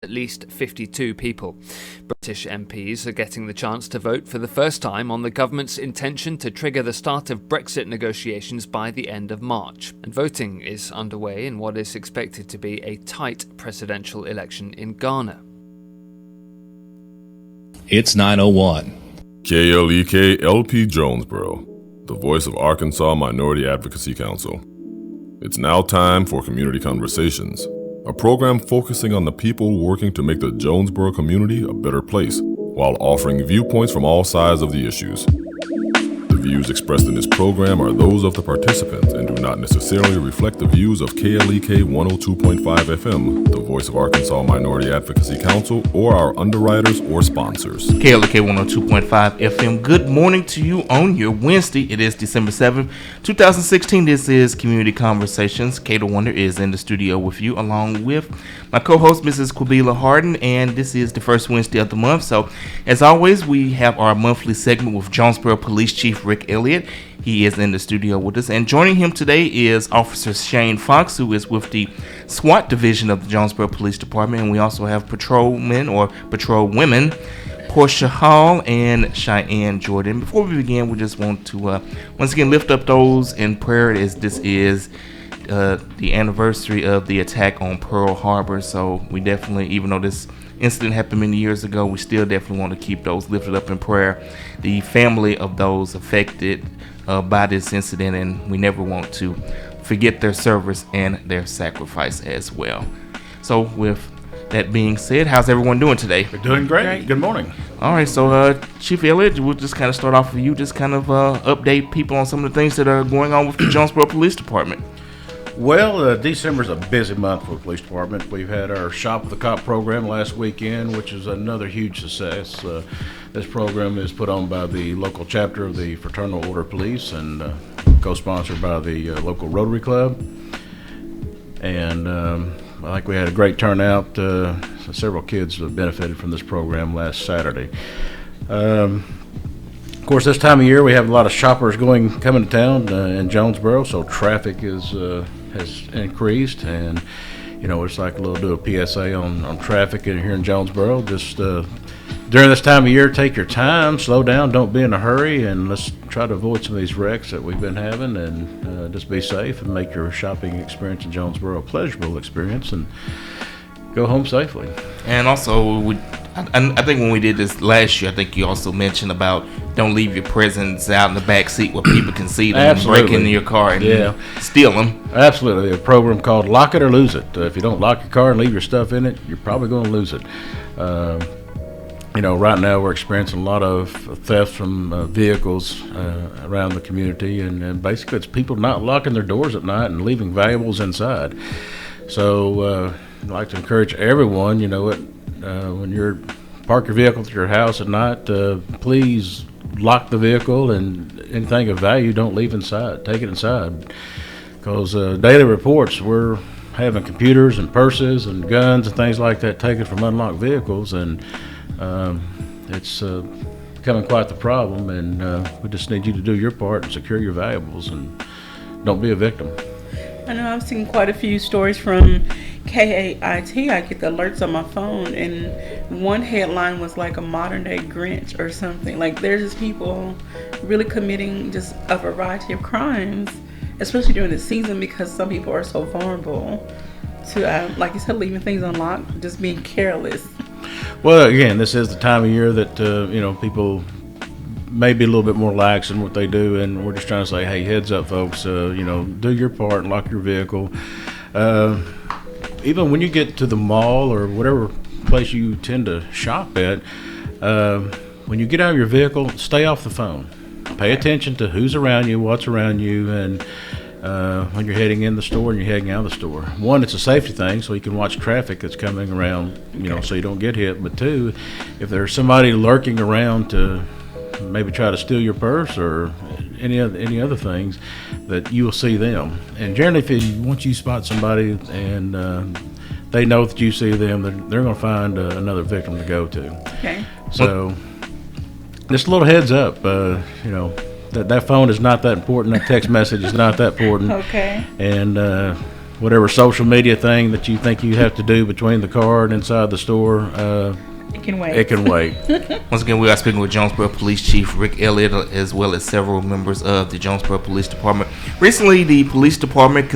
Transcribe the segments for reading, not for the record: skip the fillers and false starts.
at least 52 people. British MPs are getting the chance to vote for the first time on the government's intention to trigger the start of Brexit negotiations by the end of March. And voting is underway in what is expected to be a tight presidential election in Ghana. It's 9:01. KLEK LP Jonesboro, the voice of Arkansas Minority Advocacy Council. It's now time for Community Conversations, a program focusing on the people working to make the Jonesboro community a better place, while offering viewpoints from all sides of the issues. The views expressed in this program are those of the participants and do not necessarily reflect the views of KLEK 102.5 FM, the voice of Arkansas Minority Advocacy Council, or our underwriters or sponsors. KLEK 102.5 FM. Good morning to you on your Wednesday. It is December 7th, 2016. This is Community Conversations. Kate Wonder is in the studio with you, along with my co-host, Mrs. Quabila Harden, and this is the first Wednesday of the month. So, as always, we have our monthly segment with Jonesboro Police Chief Rick Elliott. He is in the studio with us, and joining him today is Officer Shane Fox, who is with the SWAT division of the Jonesboro Police Department, and we also have patrolmen or patrol women, Portia Hall and Cheyenne Jordan. Before we begin, we just want to once again lift up those in prayer, as this is the anniversary of the attack on Pearl Harbor. So we definitely, even though this incident happened many years ago, we still definitely want to keep those lifted up in prayer. The family of those affected by this incident, and we never want to forget their service and their sacrifice as well. So with that being said, how's everyone doing today? We're doing great. Good morning. All right, so Chief Elliott, we'll just kind of start off with you, just kind of update people on some of the things that are going on with the Jonesboro Police Department. Well, December's a busy month for the police department. We've had our Shop with the Cop program last weekend, which is another huge success. This program is put on by the local chapter of the Fraternal Order of Police and co-sponsored by the local Rotary Club. And I think we had a great turnout. Several kids have benefited from this program last Saturday. Of course, this time of year we have a lot of shoppers coming to town in Jonesboro, so traffic has increased, and it's like do a PSA on traffic here in Jonesboro. Just during this time of year, take your time, slow down, don't be in a hurry, and let's try to avoid some of these wrecks that we've been having, and just be safe and make your shopping experience in Jonesboro a pleasurable experience, and go home safely. And also, I think when we did this last year, I think you also mentioned about don't leave your presents out in the back seat where people can see them. Absolutely. And break into your car and steal them. Absolutely. A program called Lock It or Lose It. If you don't lock your car and leave your stuff in it, you're probably going to lose it. Right now we're experiencing a lot of theft from vehicles around the community, and basically it's people not locking their doors at night and leaving valuables inside. So I'd like to encourage everyone, when you're park your vehicle at your house at night, please lock the vehicle, and anything of value don't leave inside. Take it inside, because daily reports, we're having computers and purses and guns and things like that taken from unlocked vehicles, and it's becoming quite the problem, and we just need you to do your part and secure your valuables and don't be a victim. I know I've seen quite a few stories from KAIT. I get the alerts on my phone, and one headline was like a modern day Grinch or something. Like, there's just people really committing just a variety of crimes, especially during the season, because some people are so vulnerable to, like you said, leaving things unlocked, just being careless. Well, again, this is the time of year that people may be a little bit more lax in what they do, and we're just trying to say, hey, heads up, folks, do your part and lock your vehicle. Even when you get to the mall or whatever place you tend to shop at, when you get out of your vehicle, stay off the phone. Pay attention to who's around you, what's around you, and when you're heading in the store and you're heading out of the store. One, it's a safety thing, so you can watch traffic that's coming around, so you don't get hit. But two, if there's somebody lurking around to maybe try to steal your purse or any other things, that you will see them. And generally, once you spot somebody and they know that you see them, they're going to find another victim to go to. Okay. So just a little heads up, that phone is not that important. That text message is not that important. Okay. And whatever social media thing that you think you have to do between the car and inside the store, It can wait. it can wait. Once again, we are speaking with Jonesboro Police Chief Rick Elliott, as well as several members of the Jonesboro Police Department. Recently, the police department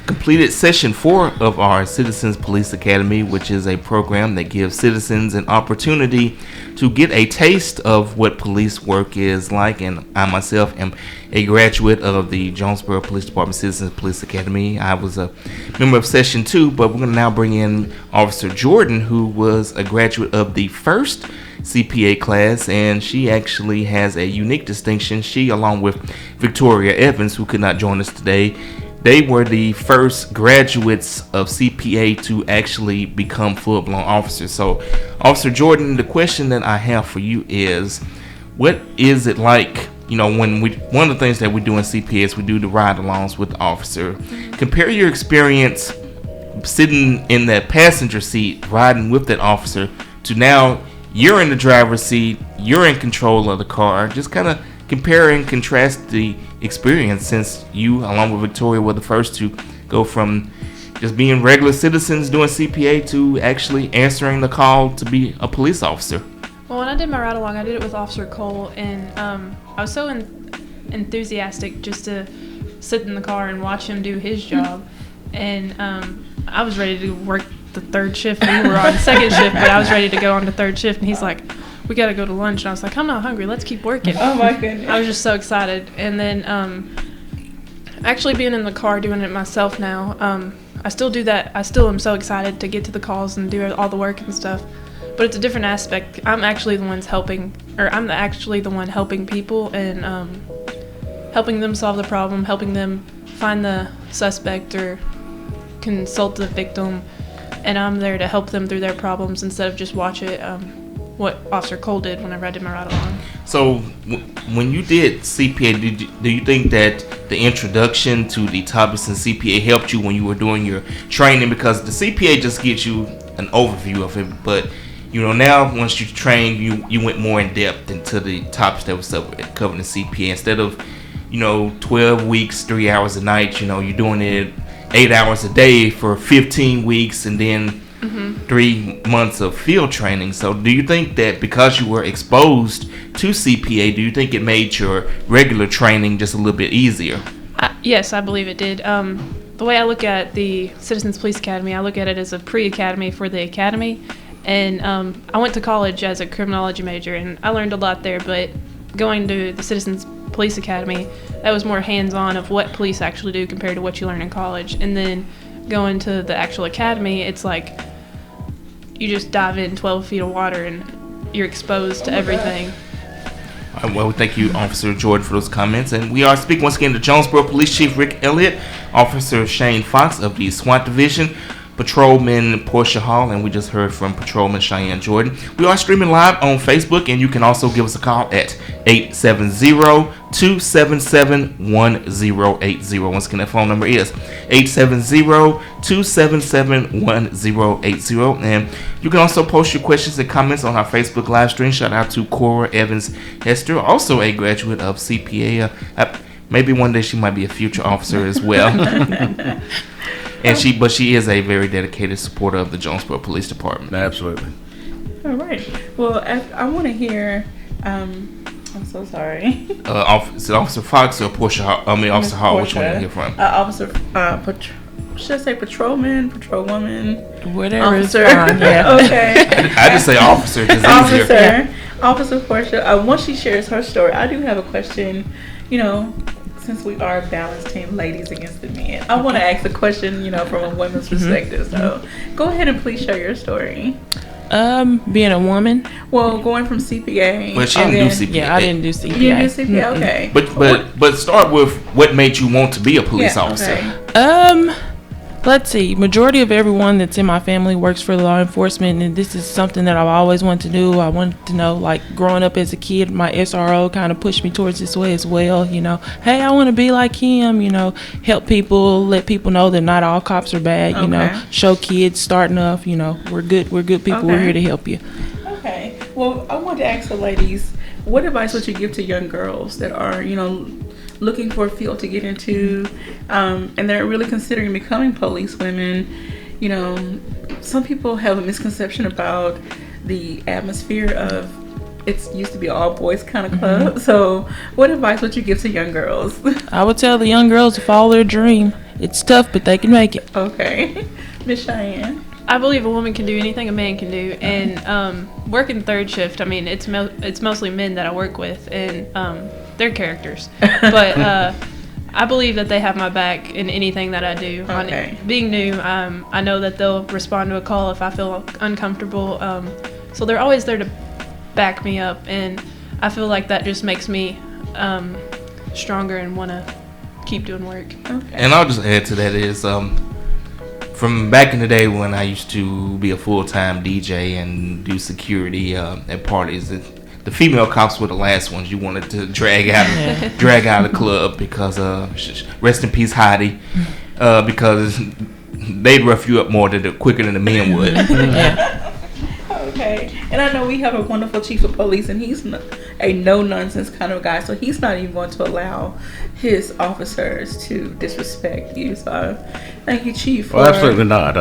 completed Session 4 of our Citizens Police Academy, which is a program that gives citizens an opportunity to get a taste of what police work is like. And I myself am a graduate of the Jonesboro Police Department Citizens Police Academy. I was a member of Session 2, but we're going to now bring in Officer Jordan, who was a graduate of the first CPA class, and she actually has a unique distinction. She, along with Victoria Evans, who could not join us today, they were the first graduates of CPA to actually become full-blown officers. So, Officer Jordan, the question that I have for you is, what is it like, when one of the things that we do in CPA is we do the ride-alongs with the officer. Compare your experience sitting in that passenger seat, riding with that officer, to now you're in the driver's seat, you're in control of the car. Just kind of compare and contrast the experience, since you, along with Victoria, were the first to go from just being regular citizens doing CPA to actually answering the call to be a police officer. Well, when I did my ride along, I did it with Officer Cole, and I was so enthusiastic just to sit in the car and watch him do his job. And I was ready to work the third shift. We were on second shift, but I was ready to go on the third shift, and he's like, "We gotta go to lunch." And I was like, "I'm not hungry. Let's keep working." Oh my goodness. I was just so excited. And then actually being in the car doing it myself now, I still do that. I still am so excited to get to the calls and do all the work and stuff. But it's a different aspect. I'm actually the one helping people and helping them solve the problem, helping them find the suspect or consult the victim. And I'm there to help them through their problems instead of just watch it. What Officer Cole did whenever I did my ride along. So, when you did CPA, do you think that the introduction to the topics in CPA helped you when you were doing your training? Because the CPA just gives you an overview of it, but now once you trained, you went more in depth into the topics that was covered in CPA. Instead of 12 weeks, 3 hours a night, you're doing it 8 hours a day for 15 weeks, and then 3 months of field training. So do you think that because you were exposed to CPA, do you think it made your regular training just a little bit easier? Yes, I believe it did. The way I look at the Citizens Police Academy, I look at it as a pre-academy for the academy. And I went to college as a criminology major, and I learned a lot there, but going to the Citizens Police Academy, that was more hands-on of what police actually do compared to what you learn in college. And then going to the actual academy, it's like you just dive in 12 feet of water and you're exposed to everything. All right, well, thank you, Officer Jordan, for those comments. And we are speaking once again to Jonesboro Police Chief Rick Elliott, Officer Shane Fox of the SWAT Division, Patrolman Portia Hall, and we just heard from Patrolman Cheyenne Jordan. We are streaming live on Facebook, and you can also give us a call at 870-277-1080. Once again, that phone number is 870-277-1080. And you can also post your questions and comments on our Facebook live stream. Shout out to Cora Evans Hester, also a graduate of CPA. Maybe one day she might be a future officer as well. And she is a very dedicated supporter of the Jonesboro Police Department. Absolutely. All right. Well, I want to hear. I'm so sorry. Officer Fox or Portia Hall? Officer Hall. Which one do you hear from? Officer. Should I say patrolman, patrolwoman, whatever. Officer. Yeah. Okay. I just say officer. It's easier. Officer Portia. Once she shares her story, I do have a question. Since we are a balanced team, ladies against the men, I want to ask a question, from a woman's perspective. So, go ahead and please share your story. Being a woman. Well, going from CPA. But she didn't do CPA. Yeah, I didn't do CPA. You didn't do CPA, okay. But start with what made you want to be a police officer. Okay. Let's see. Majority of everyone that's in my family works for law enforcement, and this is something that I've always wanted to do. I wanted to know, like, growing up as a kid, my SRO kind of pushed me towards this way as well. Hey, I want to be like him. Help people, let people know that not all cops are bad. Okay. Show kids starting off. We're good people. Okay. We're here to help you. Okay. Well, I wanted to ask the ladies, what advice would you give to young girls that are, looking for a field to get into, and they're really considering becoming police women. You know, some people have a misconception about the atmosphere of it used to be all boys kind of club. So what advice would you give to young girls? I would tell the young girls to follow their dream. It's tough, but they can make it. Okay. Miss Cheyenne? I believe a woman can do anything a man can do, and working third shift, I mean, it's mostly men that I work with, and they're characters. But I believe that they have my back in anything that I do. Okay. Being new, I know that they'll respond to a call if I feel uncomfortable. So they're always there to back me up, and I feel like that just makes me stronger and want to keep doing work. Okay. And I'll just add to that is from back in the day when I used to be a full-time DJ and do security at parties, the female cops were the last ones you wanted to drag out of the club because rest in peace Heidi, because they'd rough you up quicker than the men would. Okay. And I know we have a wonderful chief of police, and he's a no-nonsense kind of guy, so he's not even going to allow his officers to disrespect you. So thank you, Chief. Well, absolutely not.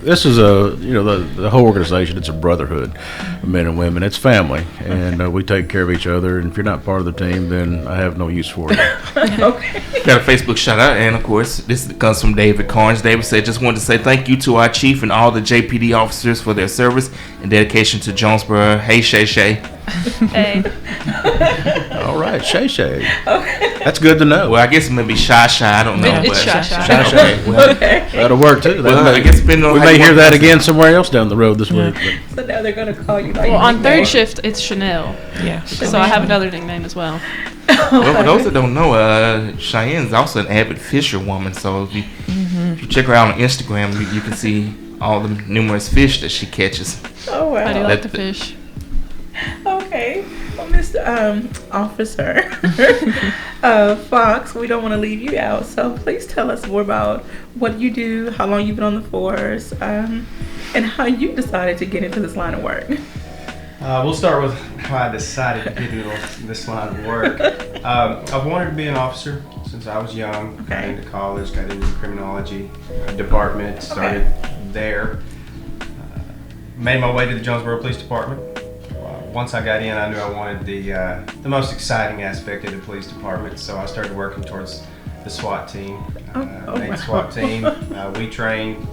This is the whole organization. It's a brotherhood of men and women. It's family, and we take care of each other. And if you're not part of the team, then I have no use for you. Okay. Got a Facebook shout out, and of course, this comes from David Carnes. David said, "Just wanted to say thank you to our chief and all the JPD officers for their service and dedication to Jonesboro. Hey, Shay Shay." Hey. All right, Shay Shay. Okay. That's good to know. Well, I guess maybe Shy Shy. I don't know. It's Shy Shy. Shay Shay. Okay, well, Okay. That'll work too. well, I guess depending on We how may you hear want that to- again somewhere else down the road this week. So now they're going to call you like Well, on nickname. third shift, it's Chanel. Yeah. So I have another nickname as well. Well, for those that don't know, Cheyenne's also an avid fisherwoman. So if you check her out on Instagram, you can see all the numerous fish that she catches. Oh, wow. I do like to That- fish. Okay. Well, Mr. Officer Fox, we don't want to leave you out, so please tell us more about what you do, how long you've been on the force, and how you decided to get into this line of work. We'll start with how I decided to get into this line of work. I've wanted to be an officer since I was young. Got Okay. into college, got into the criminology department, started there. Made my way to the Jonesboro Police Department. Once I got in, I knew I wanted the most exciting aspect of the police department, so I started working towards the SWAT team. Main wow. SWAT team. We train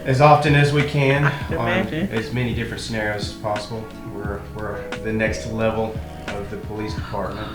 as often as we can can on imagine. as many different scenarios as possible. We're the next level of the police department.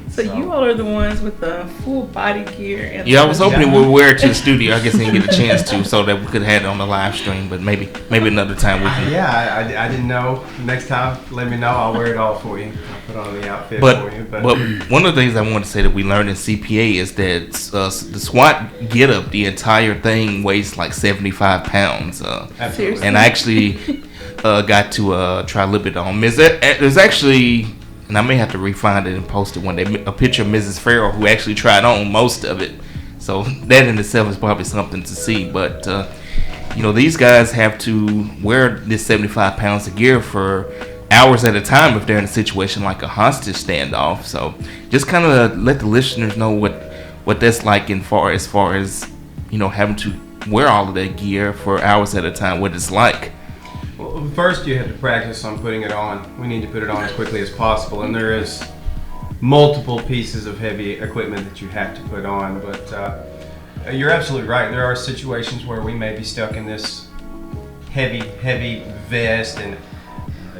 So you all are the ones with the full body gear. And Yeah, I was hoping we'd wear it to the studio. I guess I didn't get a chance to, so that we could have had it on the live stream. But maybe another time we can. Yeah, I didn't know. Next time, let me know. I'll wear it all for you. I'll put on the outfit But for you. but one of the things I wanted to say that we learned in CPA is that the SWAT get-up, the entire thing weighs like 75 pounds. Absolutely. And I actually got to try a little bit on. There's actually, and I may have to refind it and post it one day, a picture of Mrs. Farrell who actually tried on most of it. So that in itself is probably something to see. But these guys have to wear this 75 pounds of gear for hours at a time if they're in a situation like a hostage standoff. So just kind of let the listeners know what that's like as far as having to wear all of that gear for hours at a time, what it's like. Well, first you have to practice on putting it on. We need to put it on as quickly as possible, and there is multiple pieces of heavy equipment that you have to put on. But you're absolutely right. There are situations where we may be stuck in this heavy vest, and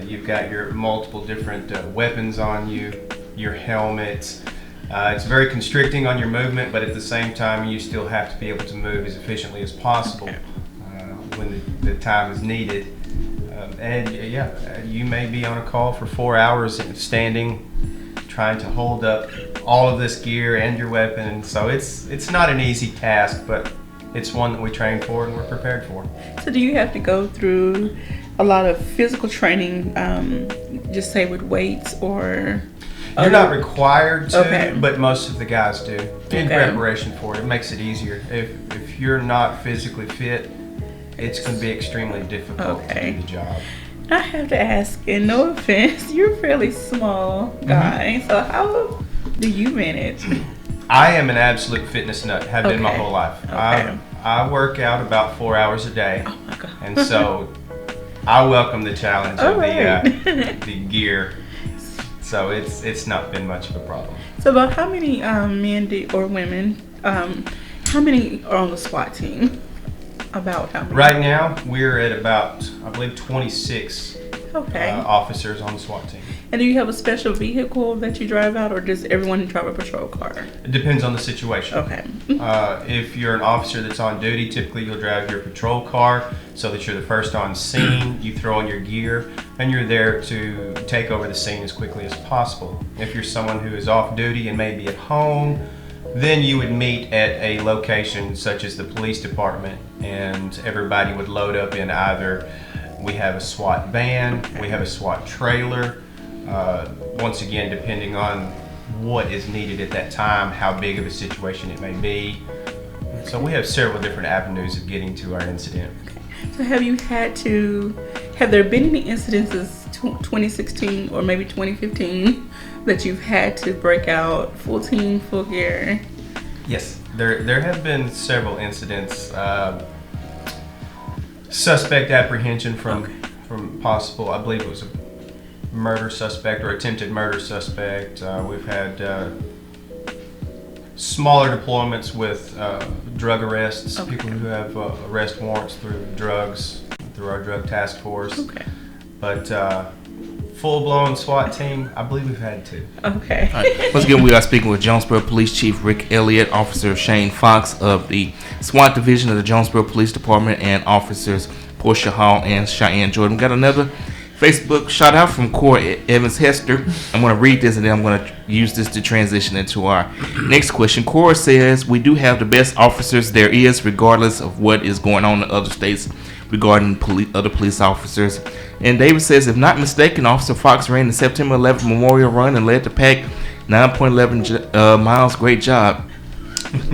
you've got your multiple different weapons on you, your helmet. It's very constricting on your movement, but at the same time, you still have to be able to move as efficiently as possible when the time is needed. And you may be on a call for 4 hours standing, trying to hold up all of this gear and your weapon. So it's not an easy task, but it's one that we train for and we're prepared for. So do you have to go through a lot of physical training, just say with weights or? You're not required to, Okay. but most of the guys do in Okay. preparation for it. It makes it easier. If you're not physically fit, it's going to be extremely difficult to Okay. do the job. I have to ask, and no offense, you're a fairly small guy, so how do you manage? I am an absolute fitness nut. Have been my Okay. whole life. Okay. I work out about 4 hours a day, Oh my God. and so I welcome the challenge of Alright. the gear. So it's not been much of a problem. So about how many men or women, how many are on the SWAT team? About how many? Right now, we're at about, I believe, 26 Okay. officers on the SWAT team. And do you have a special vehicle that you drive out, or does everyone drive a patrol car? It depends on the situation. Okay. If you're an officer that's on duty, typically you'll drive your patrol car so that you're the first on scene. You throw on your gear, and you're there to take over the scene as quickly as possible. If you're someone who is off duty and maybe at home, then you would meet at a location such as the police department, and everybody would load up in either, we have a SWAT van, we have a SWAT trailer, once again depending on what is needed at that time, how big of a situation it may be. So we have several different avenues of getting to our incident. So have there been any incidences 2016 or maybe 2015 that you've had to break out full team, full gear? Yes, there have been several incidents. Suspect apprehension from possible, I believe it was a murder suspect or attempted murder suspect. We've had smaller deployments with drug arrests, people who have arrest warrants through drugs, through our drug task force. Okay. But full-blown SWAT team, I believe we've had two. Okay. All right. Once again, we are speaking with Jonesboro Police Chief Rick Elliott, Officer Shane Fox of the SWAT Division of the Jonesboro Police Department, and Officers Portia Hall and Cheyenne Jordan. We got another Facebook shout out from Corey Evans Hester. I'm going to read this and then I'm going to use this to transition into our next question. Corey says, we do have the best officers there is, regardless of what is going on in other states regarding other police officers. And David says, if not mistaken, Officer Fox ran the September 11th Memorial Run and led the pack 9.11 miles. Great job.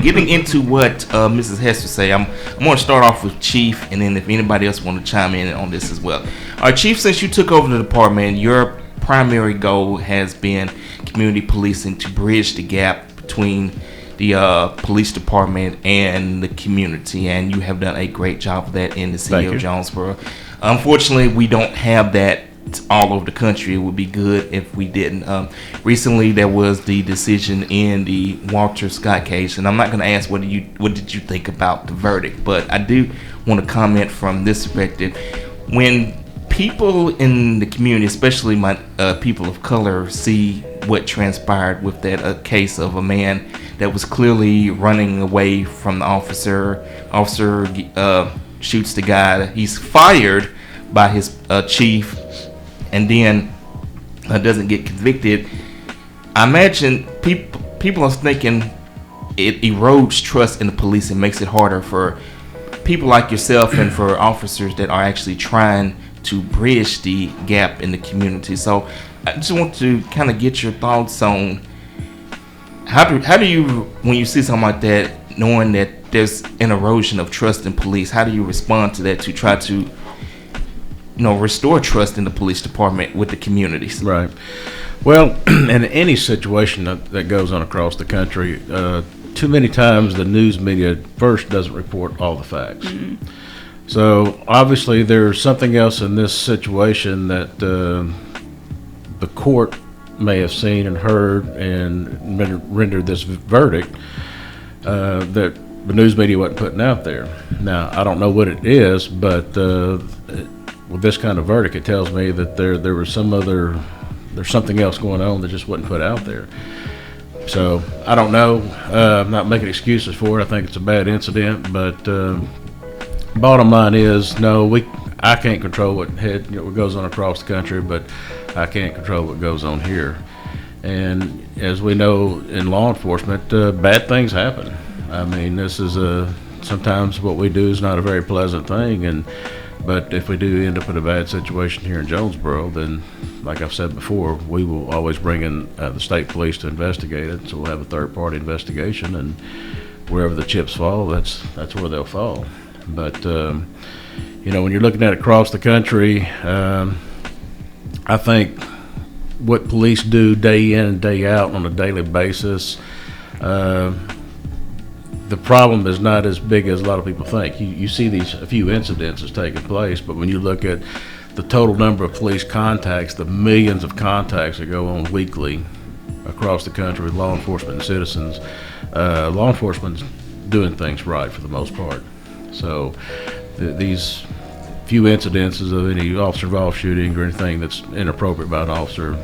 Getting into what Mrs. Hester say, I'm going to start off with Chief, and then if anybody else want to chime in on this as well. All right, Chief, since you took over the department, your primary goal has been community policing to bridge the gap between the police department and the community, and you have done a great job of that in the city of Jonesboro. Unfortunately, we don't have that all over the country. It would be good if we didn't. Recently, there was the decision in the Walter Scott case, and I'm not going to ask what did you think about the verdict, but I do want to comment from this perspective. When people in the community, especially my people of color, see what transpired with that case of a man that was clearly running away from the officer shoots the guy, he's fired by his chief, and then doesn't get convicted. I imagine people are thinking it erodes trust in the police and makes it harder for people like yourself and for officers that are actually trying to bridge the gap in the community. So I just want to kind of get your thoughts on how do you, when you see something like that, knowing that there's an erosion of trust in police, how do you respond to that to try to restore trust in the police department with the communities? Right. Well, in any situation that goes on across the country, too many times the news media first doesn't report all the facts. Mm-hmm. So obviously there's something else in this situation that the court may have seen and heard and rendered this verdict that the news media wasn't putting out there. Now, I don't know what it is, but with this kind of verdict, it tells me that there was there's something else going on that just wasn't put out there. So I don't know. I'm not making excuses for it. I think it's a bad incident, but bottom line is, no, I can't control what goes on across the country, but I can't control what goes on here. And as we know in law enforcement, bad things happen. I mean, this is sometimes what we do is not a very pleasant thing, but if we do end up in a bad situation here in Jonesboro, then, like I've said before, we will always bring in the state police to investigate it. So we'll have a third-party investigation, and wherever the chips fall, that's where they'll fall. But when you're looking at it across the country, I think what police do day in and day out on a daily basis, The problem is not as big as a lot of people think. You see a few incidences taking place, but when you look at the total number of police contacts, the millions of contacts that go on weekly across the country with law enforcement and citizens, law enforcement's doing things right for the most part. So these few incidences of any officer-involved shooting or anything that's inappropriate by an officer,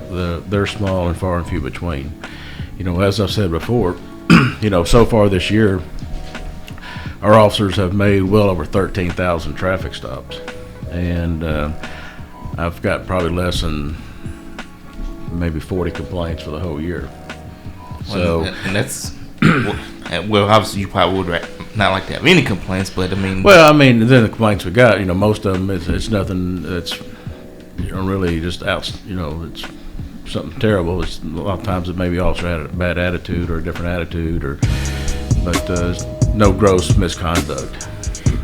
they're small and far and few between. As I've said before, so far this year, our officers have made well over 13,000 traffic stops, and I've got probably less than maybe 40 complaints for the whole year. So, and that's well, obviously you probably would not like to have any complaints, but then the complaints we got, most of them it's nothing that's really just out. It's something terrible. It's a lot of times it maybe officer had a bad attitude or a different attitude, but no gross misconduct.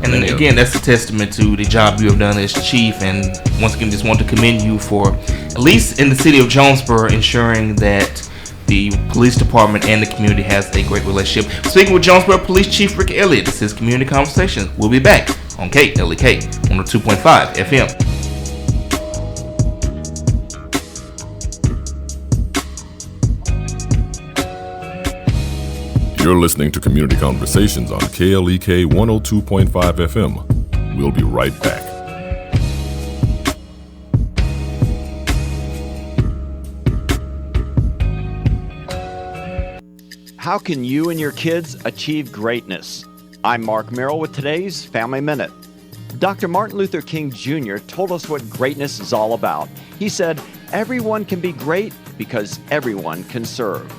And then again, that's a testament to the job you have done as chief. And once again, just want to commend you for, at least in the city of Jonesboro, ensuring that the police department and the community has a great relationship. Speaking with Jonesboro Police Chief Rick Elliott, this is Community Conversations. We'll be back on KLEK 102.5 FM. You're listening to Community Conversations on KLEK 102.5 FM. We'll be right back. How can you and your kids achieve greatness? I'm Mark Merrill with today's Family Minute. Dr. Martin Luther King Jr. told us what greatness is all about. He said, "Everyone can be great because everyone can serve."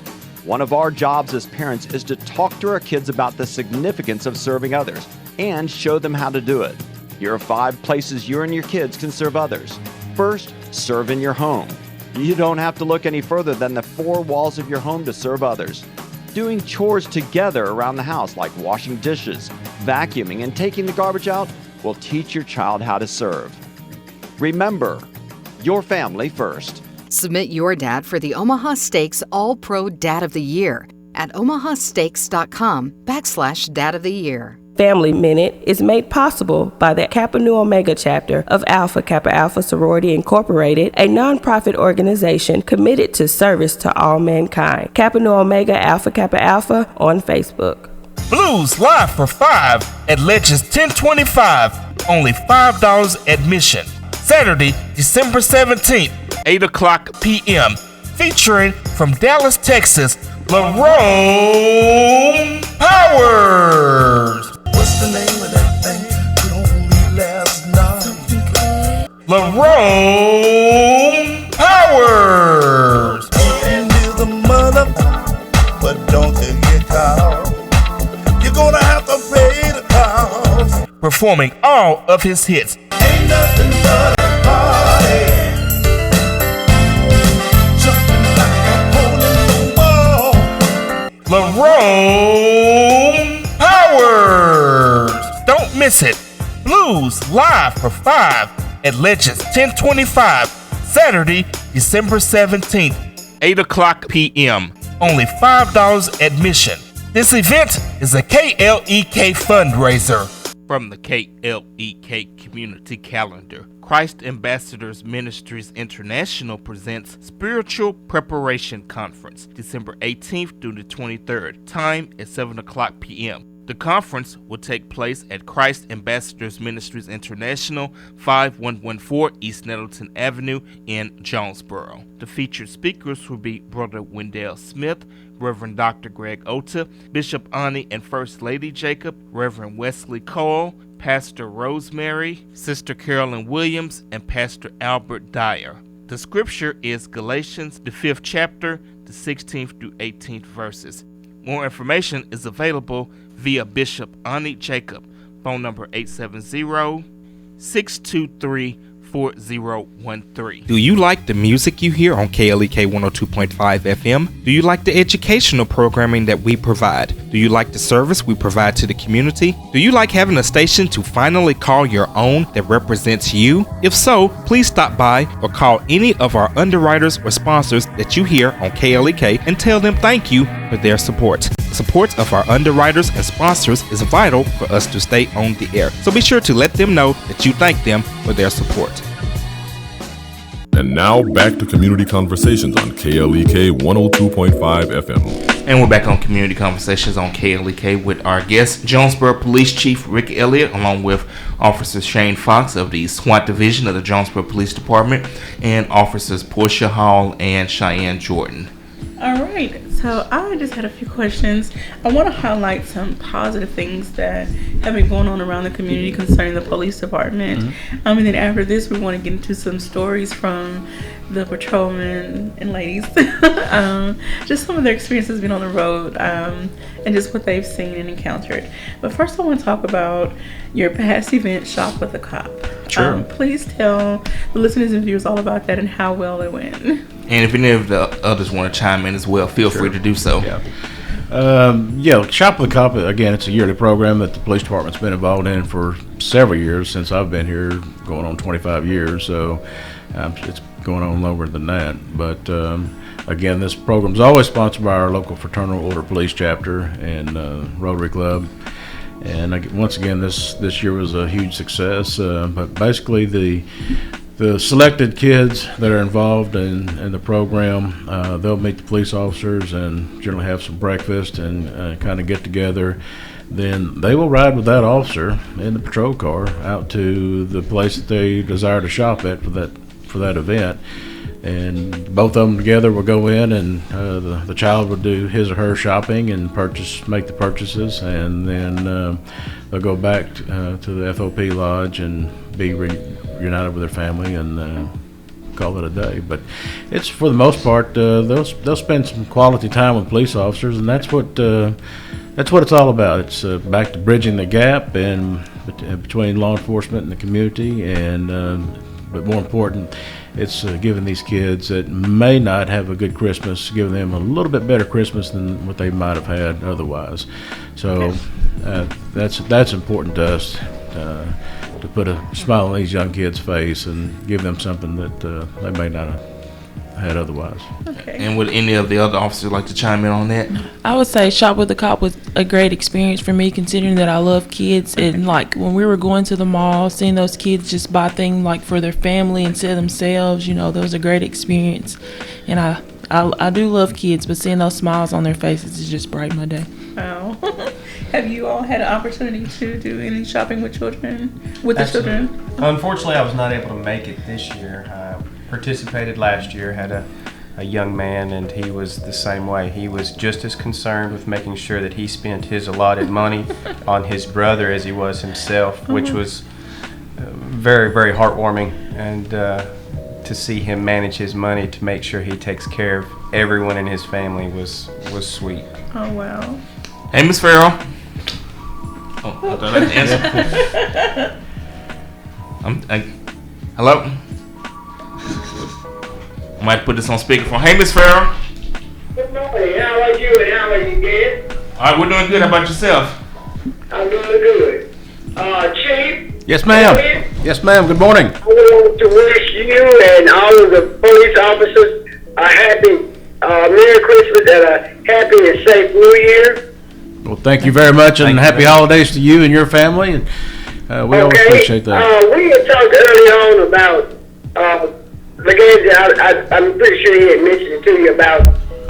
One of our jobs as parents is to talk to our kids about the significance of serving others and show them how to do it. Here are 5 places you and your kids can serve others. First, serve in your home. You don't have to look any further than the 4 walls of your home to serve others. Doing chores together around the house, like washing dishes, vacuuming, and taking the garbage out, will teach your child how to serve. Remember, your family first. Submit your dad for the Omaha Steaks All-Pro Dad of the Year at omahasteaks.com/Dad of the Year. Family Minute is made possible by the Kappa Nu Omega chapter of Alpha Kappa Alpha Sorority Incorporated, a nonprofit organization committed to service to all mankind. Kappa Nu Omega Alpha Kappa Alpha on Facebook. Blues Live for 5 at Legends 1025. Only $5 admission. Saturday, December 17th, 8 o'clock p.m. Featuring from Dallas, Texas, Lerone Powers. What's the name of that thing you told me last night? Lerone Powers. And is a mother, but don't you get caught. You're gonna have to pay the cost. Performing all of his hits. Ain't nothing but a party. Jumping like a pole in the wall. Lerone Powers. Don't miss it. Blues Live for 5 at Legends 1025. Saturday, December 17th, 8 o'clock p.m. Only $5 admission. This event is a KLEK fundraiser. From the KLEK Community Calendar, Christ Ambassadors Ministries International presents Spiritual Preparation Conference, December 18th through the 23rd, time at 7 o'clock p.m. The conference will take place at Christ Ambassadors Ministries International, 5114 East Nettleton Avenue in Jonesboro. The featured speakers will be Brother Wendell Smith, Reverend Dr. Greg Ota, Bishop Ani and First Lady Jacob, Reverend Wesley Cole, Pastor Rosemary, Sister Carolyn Williams, and Pastor Albert Dyer. The scripture is Galatians, the 5th chapter, the 16th through 18th verses. More information is available via Bishop Ani Jacob, phone number 870-623-4013. Do you like the music you hear on KLEK 102.5 FM? Do you like the educational programming that we provide? Do you like the service we provide to the community? Do you like having a station to finally call your own that represents you? If so, please stop by or call any of our underwriters or sponsors that you hear on KLEK and tell them thank you for their support. Support of our underwriters and sponsors is vital for us to stay on the air. So be sure to let them know that you thank them for their support. And now back to Community Conversations on KLEK 102.5 FM. And we're back on Community Conversations on KLEK with our guest, Jonesboro Police Chief Rick Elliott, along with Officer Shane Fox of the SWAT Division of the Jonesboro Police Department, and Officers Portia Hall and Cheyenne Jordan. All right, so I just had a few questions. I want to highlight some positive things that have been going on around the community concerning the police department. And then after this, we want to get into some stories from the patrolmen and ladies. Just some of their experiences being on the road, and just what they've seen and encountered. But first, I want to talk about your past event, Shop with a Cop. Sure. Please tell the listeners and viewers all about that and how well it went. And if any of the others want to chime in as well, feel free to do so. Shop with a Cop, again, it's a yearly program that the police department's been involved in for several years since I've been here, going on 25 years. So it's going on longer than that. But again, this program's always sponsored by our local Fraternal Order Police Chapter and Rotary Club. And once again, this year was a huge success. But basically, the selected kids that are involved in the program, they'll meet the police officers and generally have some breakfast and kind of get together. Then they will ride with that officer in the patrol car out to the place that they desire to shop at for that event. And both of them together will go in, and the child will do his or her shopping and make the purchases, and then they'll go back to the FOP lodge and be reunited with their family and call it a day. But it's, for the most part, they'll spend some quality time with police officers, and that's what it's all about. It's back to bridging the gap and between law enforcement and the community, and but more important, it's giving these kids that may not have a good Christmas, giving them a little bit better Christmas than what they might have had otherwise. So that's important to us, to put a smile on these young kids' face and give them something that they may not have had otherwise. Okay. And would any of the other officers like to chime in on that? I would say Shop with a Cop was a great experience for me, considering that I love kids. And like when we were going to the mall, seeing those kids just buy things like for their family instead of themselves, that was a great experience. And I do love kids, but seeing those smiles on their faces is just brighten my day. Wow. Have you all had an opportunity to do any shopping with children? The children? Unfortunately, I was not able to make it this year. I participated last year, had a young man, and he was the same way. He was just as concerned with making sure that he spent his allotted money on his brother as he was himself, which was very, very heartwarming. And to see him manage his money to make sure he takes care of everyone in his family was sweet. Oh, wow. Hey, Miss Farrell. Oh, I thought I'd answer. Hello? I might put this on speakerphone. Hey, Miss Farrell. Good morning. How are you and how are you, Dad? All right, we're doing good. How about yourself? I'm doing good. Chief? Yes, ma'am. Yes, ma'am. Good morning. I want to wish you and all of the police officers a happy Merry Christmas and a happy and safe New Year. Well, thank you very much, and happy holidays to you and your family. And we always appreciate that. We had talked early on about the games. I'm pretty sure he had mentioned it to you about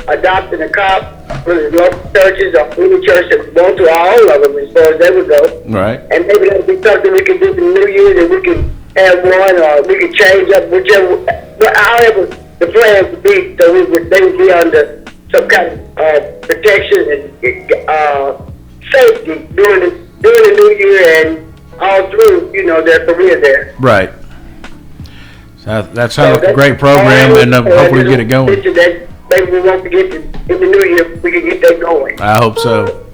adopting a cop for the local churches or any church that want to, all of them as far as they would go. Right. And maybe that would be something we could do for New Year, that we could have one, or we could change up whichever, however the plan would be, so they would be under some kind of protection and safety during the New Year and all through, their career there. Right. That sounds like a great program, and hopefully we get it going. That maybe we want to get in the New Year, we can get that going. I hope so.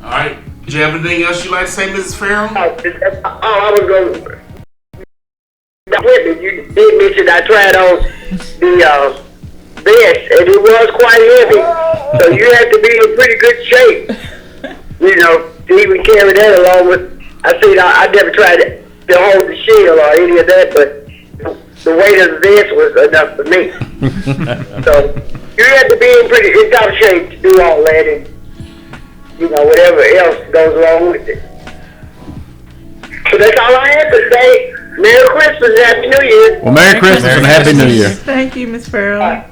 All right. Did you have anything else you'd like to say, Mrs. Farrell? I was going. You did mention I tried on the vest, and it was quite heavy, so you have to be in pretty good shape, to even carry that along with. I never tried to hold the shield or any of that, but the weight of the vest was enough for me. So you have to be in top shape to do all that, and whatever else goes along with it. So that's all I have to say. Merry Christmas and Happy New Year. Well, Merry Christmas and Happy New Year. Thank you, Ms. Farrell.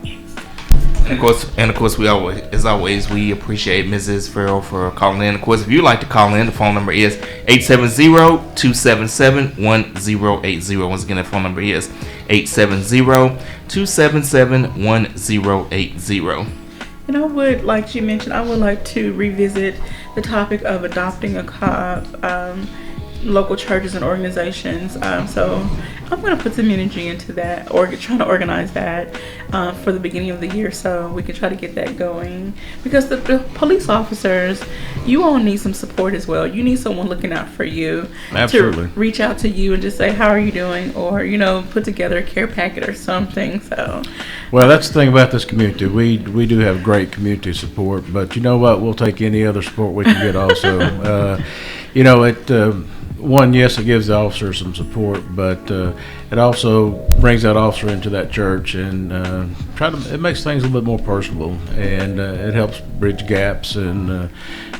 And of course, we always, as always, we appreciate Mrs. Farrell for calling in. Of course, if you'd like to call in, the phone number is 870-277-1080. Once again, the phone number is 870-277-1080. And I would, like you mentioned, I would like to revisit the topic of adopting a cop, local churches and organizations. So I'm going to put some energy into that, or trying to organize that for the beginning of the year, so we can try to get that going. Because the police officers, you all need some support as well. You need someone looking out for you. Absolutely. To reach out to you and just say, how are you doing? Or, put together a care packet or something. So, well, that's the thing about this community. We do have great community support, but you know what? We'll take any other support we can get also. Yes, it gives the officer some support, but it also brings that officer into that church and it makes things a little bit more personable, and it helps bridge gaps and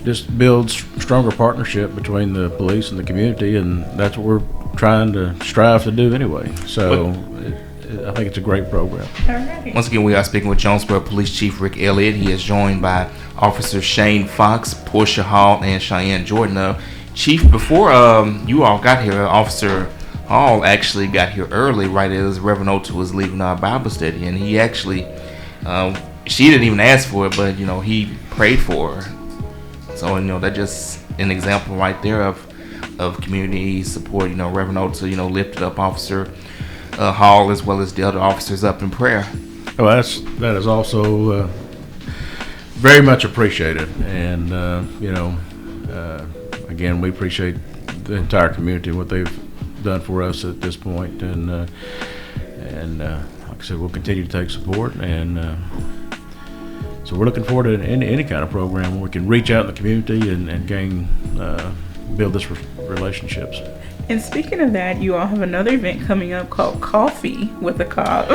just builds stronger partnership between the police and the community, and that's what we're trying to strive to do anyway. So I think it's a great program. All right. Once again, we are speaking with Jonesboro Police Chief Rick Elliott. He is joined by Officer Shane Fox, Portia Hall, and Cheyenne Jordan. Chief, before you all got here, Officer Hall actually got here early, right as Reverend Otu was leaving our Bible study, and he actually, she didn't even ask for it, but he prayed for her. So that's just an example right there of community support. Reverend Otu, lifted up Officer Hall as well as the other officers up in prayer. Well, that is also very much appreciated, and again, we appreciate the entire community, what they've done for us at this point, and like I said, we'll continue to take support, and so we're looking forward to any kind of program where we can reach out in the community and gain, build this relationships. And speaking of that, you all have another event coming up called Coffee with a Cop.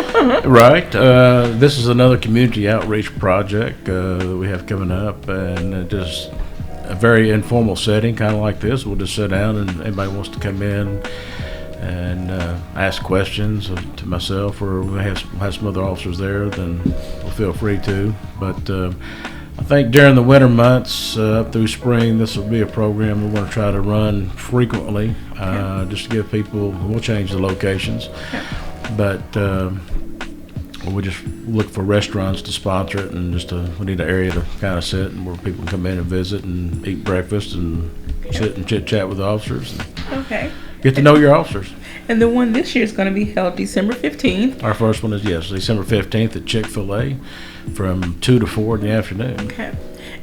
Right. This is another community outreach project that we have coming up, and just a very informal setting, kind of like this. We'll just sit down, and anybody wants to come in and ask questions to myself, or we have some other officers there, then we'll feel free to. But I think during the winter months up through spring, this will be a program we're going to try to run frequently, just to give people. We'll change the locations, but we just look for restaurants to sponsor it, and we need an area to kind of sit and where people can come in and visit and eat breakfast and sit and chit chat with the officers. Okay. Get to know your officers. And the one this year is going to be held December 15th. Our first one is, December 15th at Chick-fil-A from 2 to 4 in the afternoon. Okay.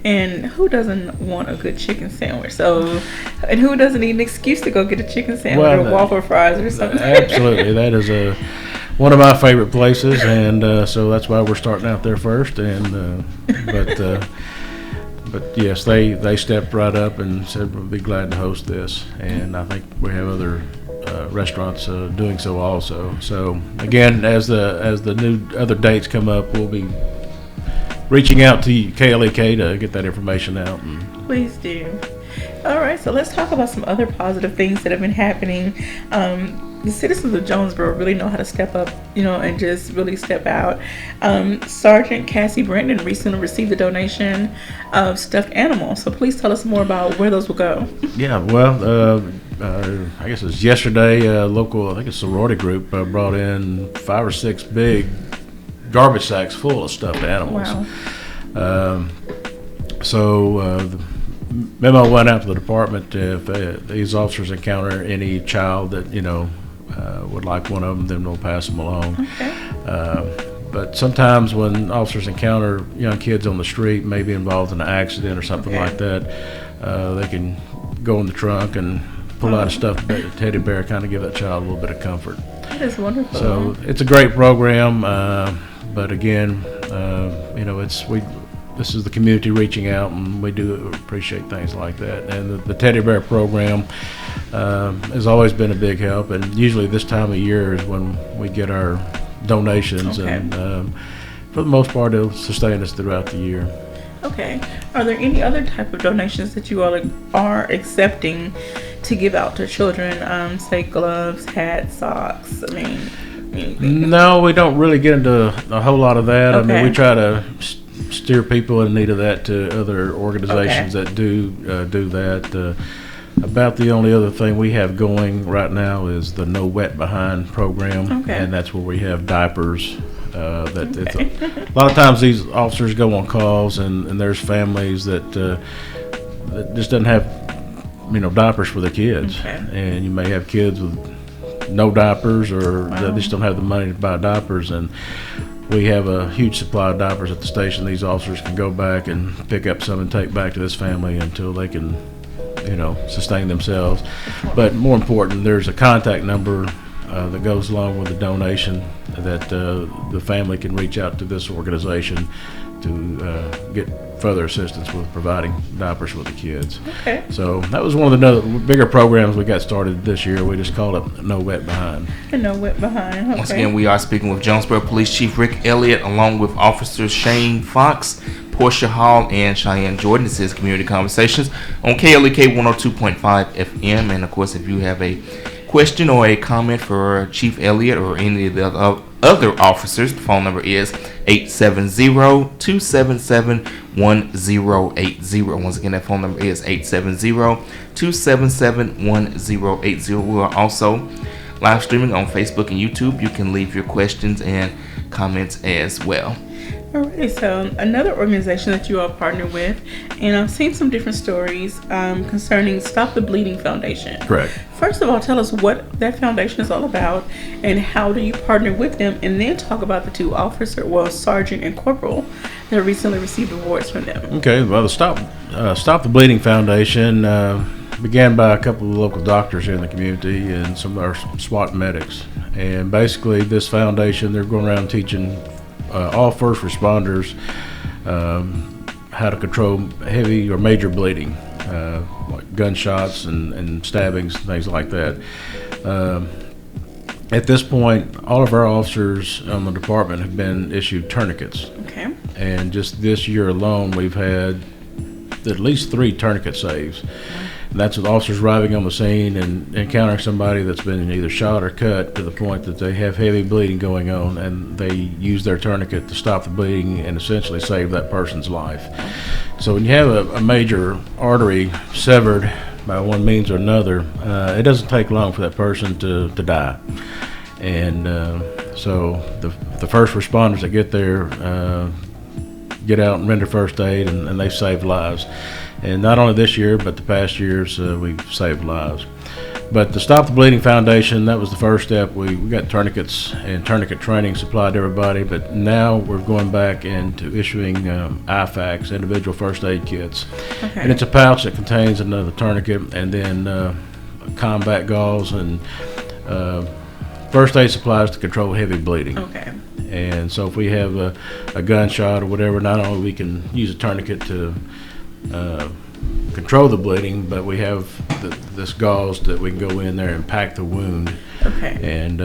And who doesn't want a good chicken sandwich? So, and who doesn't need an excuse to go get a chicken sandwich or waffle fries or something? Absolutely. That is one of my favorite places, and so that's why we're starting out there first. And but yes, they stepped right up and said we'll be glad to host this, and I think we have other restaurants doing so also. So again, as the new other dates come up, we'll be reaching out to KLEK to get that information out. Please do. All right, so let's talk about some other positive things that have been happening. The citizens of Jonesboro really know how to step up, and just really step out. Sergeant Cassie Brendan recently received a donation of stuffed animals. So please tell us more about where those will go. Yeah, well, I guess it was yesterday, local, I think it's a sorority group, brought in 5 or 6 big garbage sacks full of stuffed animals. Wow. So the memo went out to the department. If these officers encounter any child that would like one of them, then we'll pass them along. Okay. But sometimes when officers encounter young kids on the street, maybe involved in an accident or something like that, they can go in the trunk and pull out a stuffed teddy bear, kind of give that child a little bit of comfort. That is wonderful. So it's a great program, but again, this is the community reaching out, and we do appreciate things like that. And the teddy bear program has always been a big help, and usually this time of year is when we get our donations. Okay. And for the most part, it'll sustain us throughout the year. Okay. Are there any other type of donations that you all are accepting to give out to children? Say gloves, hats, socks. I mean, anything? No, we don't really get into a whole lot of that. Okay. I mean, we try to steer people in need of that to other organizations that do that. About the only other thing we have going right now is the No Wet Behind program, and that's where we have diapers. It's a lot of times these officers go on calls, and there's families that just doesn't have diapers for their kids, and you may have kids with no diapers, or they just don't have the money to buy diapers, and we have a huge supply of diapers at the station. These officers can go back and pick up some and take back to this family until they can sustain themselves. But more important, there's a contact number that goes along with the donation that the family can reach out to this organization to get further assistance with providing diapers for the kids. Okay. So that was one of the bigger programs we got started this year. We just called it No Wet Behind. No Wet Behind. Okay. Once again, we are speaking with Jonesboro Police Chief Rick Elliott, along with Officers Shane Fox, Portia Hall, and Cheyenne Jordan. This is Community Conversations on KLEK 102.5 FM. And of course, if you have a question or a comment for Chief Elliott or any of the other officers, the phone number is 870-277-1080. Once again, that phone number is 870-277-1080. We are also live streaming on Facebook and YouTube. You can leave your questions and comments as well. Alright, so another organization that you all partner with, and I've seen some different stories concerning Stop the Bleeding Foundation. Correct. First of all, tell us what that foundation is all about, and how do you partner with them, and then talk about the two sergeant and corporal, that recently received awards from them. Okay, well, the Stop the Bleeding Foundation began by a couple of local doctors here in the community and some of our SWAT medics. And basically, this foundation, they're going around teaching all first responders how to control heavy or major bleeding, like gunshots and stabbings, things like that. At this point, all of our officers on the department have been issued tourniquets. Okay. And just this year alone, we've had at least 3 tourniquet saves. And that's with officers arriving on the scene and encountering somebody that's been either shot or cut to the point that they have heavy bleeding going on, and they use their tourniquet to stop the bleeding and essentially save that person's life. So when you have a major artery severed by one means or another, it doesn't take long for that person to die. And so the first responders that get there get out and render first aid, and they've saved lives. And not only this year, but the past years, we've saved lives. But the Stop the Bleeding Foundation, that was the first step. We got tourniquets and tourniquet training supplied to everybody, but now we're going back into issuing IFAKs, individual first aid kits. Okay. And it's a pouch that contains another tourniquet, and then combat gauze and first aid supplies to control heavy bleeding. Okay. And so if we have a gunshot or whatever, not only we can use a tourniquet to control the bleeding, but we have this gauze that we can go in there and pack the wound. Okay. And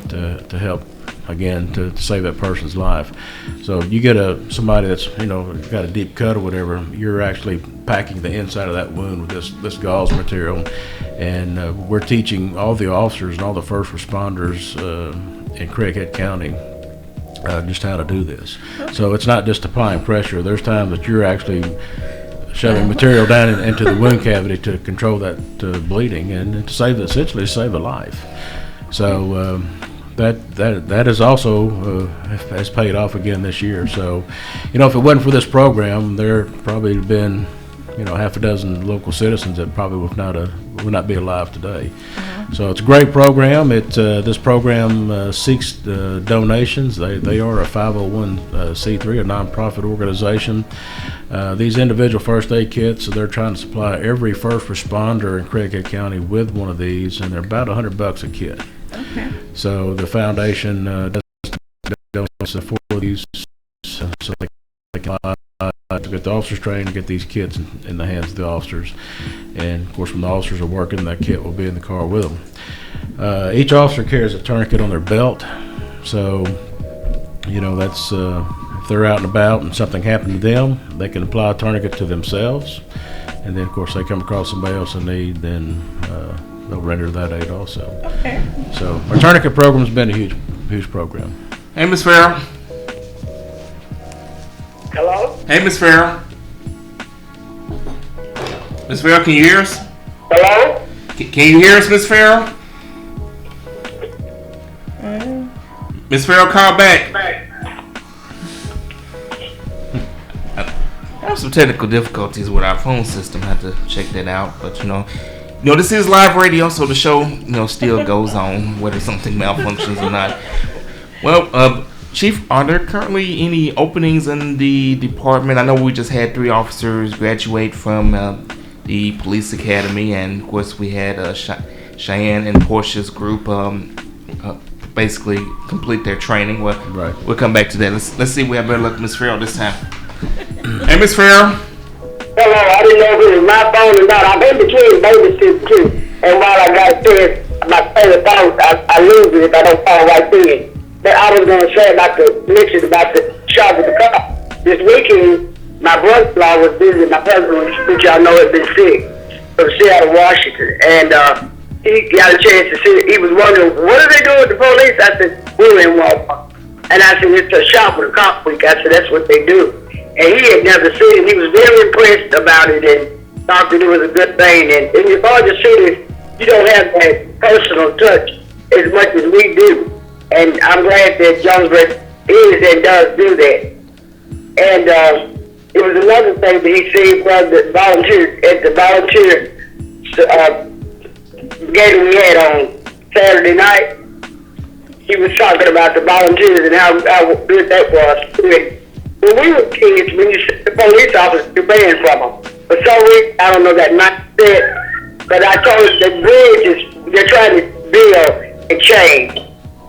to help again to save that person's life. So you get somebody that's got a deep cut or whatever, you're actually packing the inside of that wound with this gauze material, and we're teaching all the officers and all the first responders in Craighead County just how to do this. So it's not just applying pressure. There's times that you're actually shoving material down into the wound cavity to control that bleeding and to essentially save a life. So that is also has paid off again this year. So if it wasn't for this program, there probably have been half a dozen local citizens that probably would not be alive today. So it's a great program. This program seeks donations. They are a 501c3, a nonprofit organization. These individual first aid kits, they're trying to supply every first responder in Craighead County with one of these, and they're about $100 a kit. Okay. So the foundation does donations for these, so they can to get the officers trained and get these kits in the hands of the officers. And of course, when the officers are working, that kit will be in the car with them. Each officer carries a tourniquet on their belt, so that's if they're out and about and something happened to them, they can apply a tourniquet to themselves. And then, of course, they come across somebody else in need, then they'll render that aid also. Okay. So our tourniquet program's been a huge program. Hey, Miss Farrell. Hello? Hey, Miss Farrell. Miss Farrell, can you hear us? Hello? Can you hear us, Miss Farrell? Miss Farrell, call back. I have some technical difficulties with our phone system. I have to check that out. But this is live radio, so the show still goes on, whether something malfunctions or not. Well, Chief, are there currently any openings in the department? I know we just had 3 officers graduate from the police academy, and of course we had Cheyenne and Portia's group basically complete their training. Well, right. We'll come back to that. Let's see if we have better luck with Miss Farrell this time. Hey, Miss Farrell. Hello, I didn't know if it was my phone or not. I'm in between babysitting too, and while I got this, my favorite phone, I lose it if I don't follow right through it. But I was going to say about the shop at the car. This weekend, my brother-in-law was visiting my husband, which y'all know had been sick, from Seattle, Washington, and he got a chance to see it. He was wondering, what are they doing with the police? I said, we're in Walmart. And I said, it's a shop with a cop week. I said, that's what they do. And he had never seen it. He was very impressed about it and thought that it was a good thing. And in your larger cities, you don't have that personal touch as much as we do. And I'm glad that Jonesboro is and does do that. And it was another thing that he said was that volunteer game we had on Saturday night. He was talking about the volunteers and how good that was. When we were kids, when you see the police officers, you're paying from them. For some reason, I don't know that mindset, but I told him the bridge they're trying to build and change.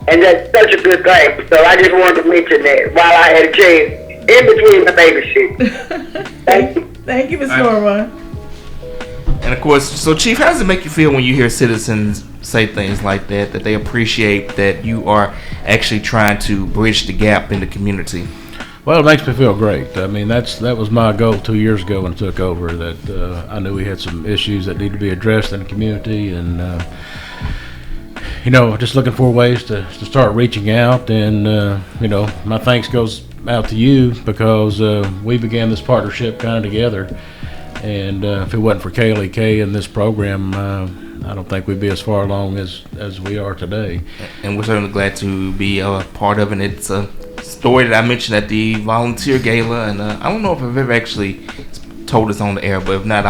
And that's such a good thing. So I just wanted to mention that while I had a chance in between the babysit. Thank you. Thank you, Mr. Norman. And of course, so Chief, how does it make you feel when you hear citizens say things like that they appreciate that you are actually trying to bridge the gap in the community? Well, it makes me feel great. I mean, that was my goal 2 years ago when I took over, that I knew we had some issues that need to be addressed in the community, and just looking for ways to start reaching out. And my thanks goes out to you, because we began this partnership kind of together, and if it wasn't for KLEK and this program, I don't think we'd be as far along as we are today. And we're certainly glad to be a part of it. It's a story that I mentioned at the volunteer gala, and I don't know if I've ever actually told this on the air, but if not,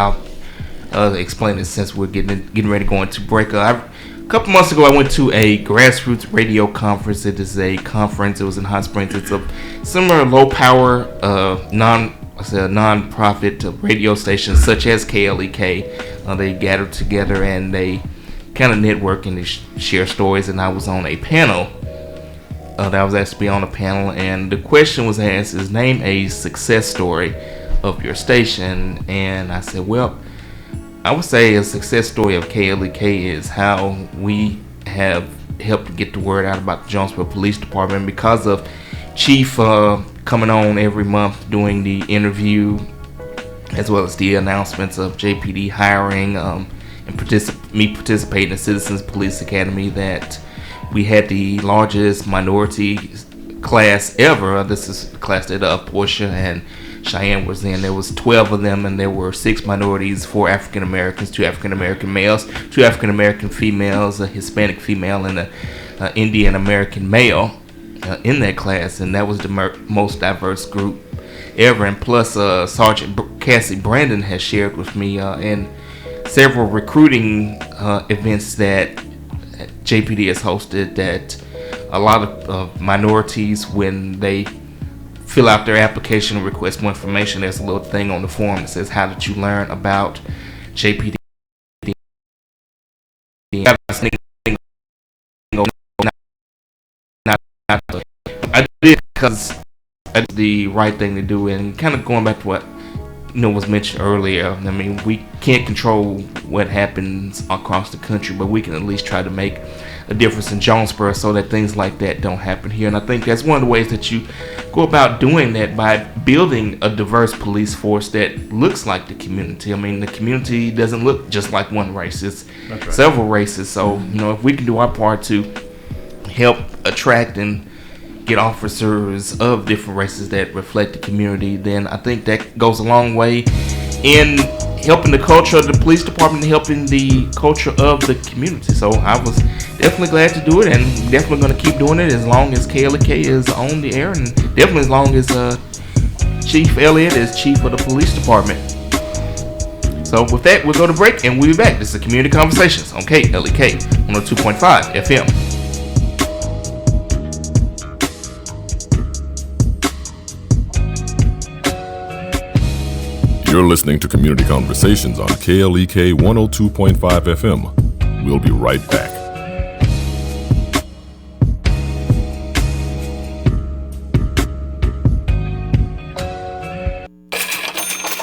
I'll explain it since we're getting ready to go into break. A couple months ago, I went to a grassroots radio conference. It is a conference. It was in Hot Springs. It's a similar low-power, non-profit radio stations such as KLEK. They gather together and they kind of network and they share stories. And I was on a panel. I was asked to be on a panel, and the question was asked is, name a success story of your station. And I said, well, I would say a success story of KLEK is how we have helped get the word out about the Jonesboro Police Department because of Chief coming on every month doing the interview, as well as the announcements of JPD hiring and me participating in Citizens Police Academy, that we had the largest minority class ever. This is the class that Portia and Cheyenne was in. There was 12 of them, and there were 6 minorities, 4 African Americans, 2 African American males, 2 African American females, a Hispanic female, and an Indian American male in that class. And that was the most diverse group ever. And plus, Sergeant Cassie Brandon has shared with me in several recruiting events that JPD has hosted, that a lot of minorities, when they fill out their application and request more information, there's a little thing on the form that says, how did you learn about JPD? I did because that's the right thing to do. And kind of going back to what was mentioned earlier, I mean, we can't control what happens across the country, but we can at least try to make a difference in Jonesboro so that things like that don't happen here. And I think that's one of the ways that you go about doing that by building a diverse police force that looks like the community. I mean, the community doesn't look just like one race. It's several races. So, if we can do our part to help attract and get officers of different races that reflect the community, then I think that goes a long way in helping the culture of the police department and helping the culture of the community. So I was definitely glad to do it, and definitely going to keep doing it as long as KLEK is on the air, and definitely as long as Chief Elliott is chief of the police department. So with that, we'll go to break, and we'll be back. This is Community Conversations on KLEK 102.5 FM. You're listening to Community Conversations on KLEK 102.5 FM. We'll be right back.